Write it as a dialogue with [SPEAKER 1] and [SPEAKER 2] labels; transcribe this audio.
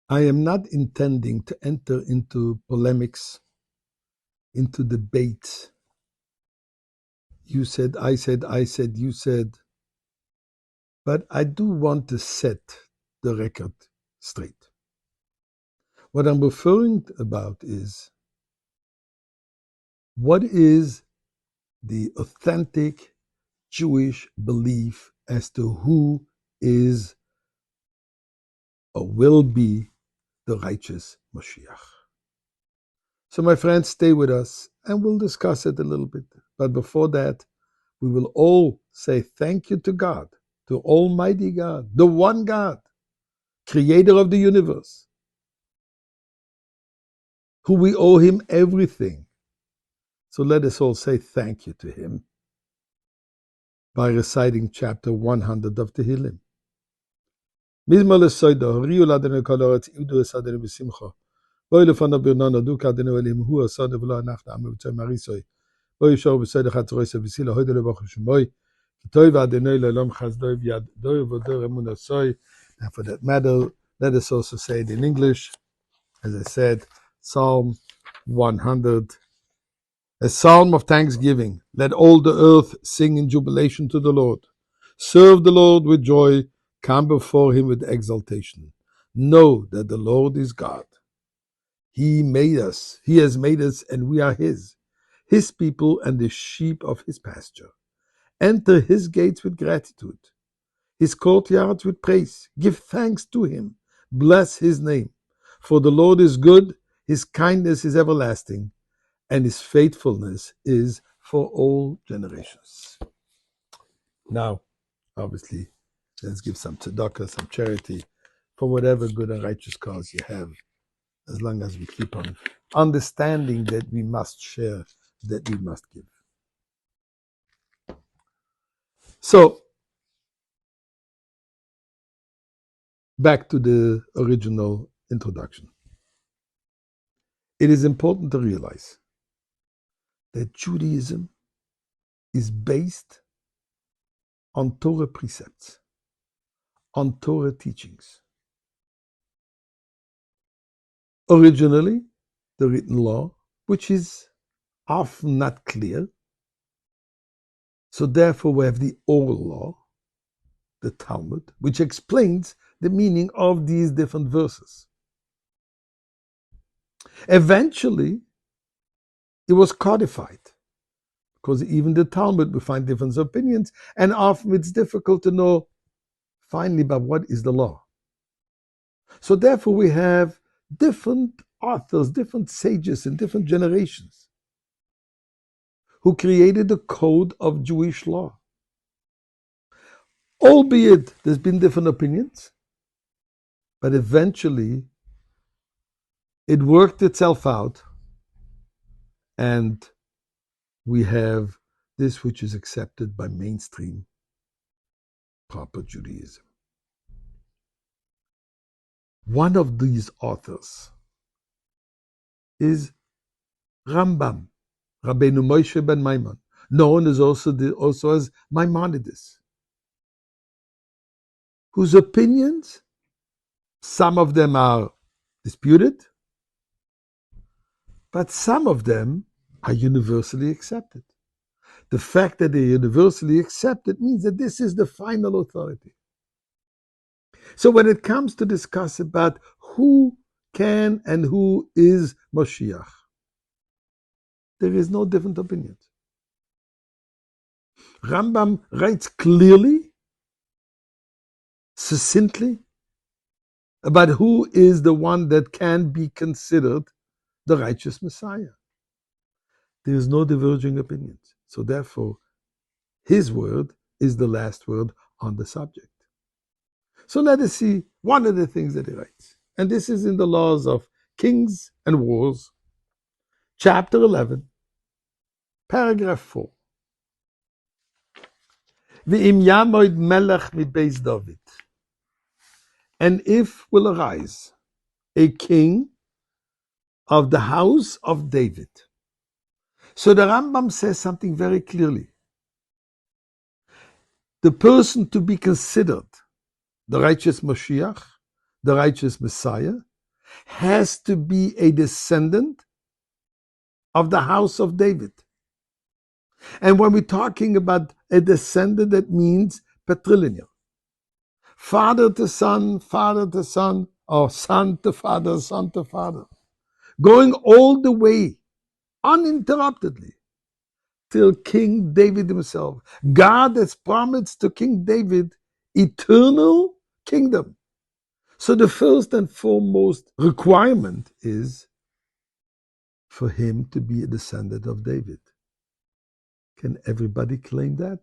[SPEAKER 1] I am not intending to enter into polemics, into debate. You said, I said, you said. But I do want to set the record straight. What I'm referring about is what is the authentic Jewish belief as to who is or will be the righteous Mashiach. So, my friends, stay with us and we'll discuss it a little bit. But before that, we will all say thank you to God, to Almighty God, the one God, creator of the universe, who we owe him everything. So let us all say thank you to him by reciting chapter 100 of Tehillim. Mizmor lesoido, riu ladenu kol haaretz, iudu es adenu b'simcha. Boi lefanav birnana, duka adenu elim hu asanu v'lo anachnu amu v'tzoi marisoi. Boi yishor b'soido chatzorosei v'sila, hoide levachu shemoi. Kitoi v'adenu le'olam chazdoi v'yadoi v'odor emunasoi. And for that matter, let us also say it in English. As I said, Psalm 100. A psalm of thanksgiving. Let all the earth sing in jubilation to the Lord. Serve the Lord with joy. Come before him with exultation. Know that the Lord is God. He made us. He has made us, and we are his people and the sheep of his pasture. Enter his gates with gratitude, his courtyards with praise. Give thanks to him. Bless his name. For the Lord is good. His kindness is everlasting, and his faithfulness is for all generations. Now, obviously, let's give some tzedakah, some charity, for whatever good and righteous cause you have, as long as we keep on understanding that we must share, that we must give. So, back to the original introduction. It is important to realize that Judaism is based on Torah precepts, on Torah teachings. Originally, the written law, which is often not clear. So therefore, we have the oral law, the Talmud, which explains the meaning of these different verses. Eventually, it was codified, because even the Talmud, we find different opinions, and often it's difficult to know finally about what is the law. So therefore, we have different authors, different sages in different generations who created the code of Jewish law. Albeit there's been different opinions, but eventually it worked itself out, and we have this which is accepted by mainstream proper Judaism. One of these authors is Rambam, Rabbeinu Moshe ben Maimon, known as also as Maimonides, whose opinions, some of them are disputed, but some of them are universally accepted. The fact that they're universally accepted means that this is the final authority. So when it comes to discuss about who can and who is Moshiach, there is no different opinions. Rambam writes clearly, succinctly, about who is the one that can be considered the righteous Messiah. There is no diverging opinions. So therefore, his word is the last word on the subject. So let us see one of the things that he writes. And this is in the Laws of Kings and Wars, chapter 11, paragraph 4. V'im yamoid melech mi beis David. And if will arise a king of the house of David. So the Rambam says something very clearly. The person to be considered the righteous Mashiach, the righteous Messiah, has to be a descendant of the house of David. And when we're talking about a descendant, that means patrilineal. Father to son, or son to father, son to father. Going all the way, uninterruptedly, till King David himself. God has promised to King David eternal kingdom. So the first and foremost requirement is for him to be a descendant of David. Can everybody claim that?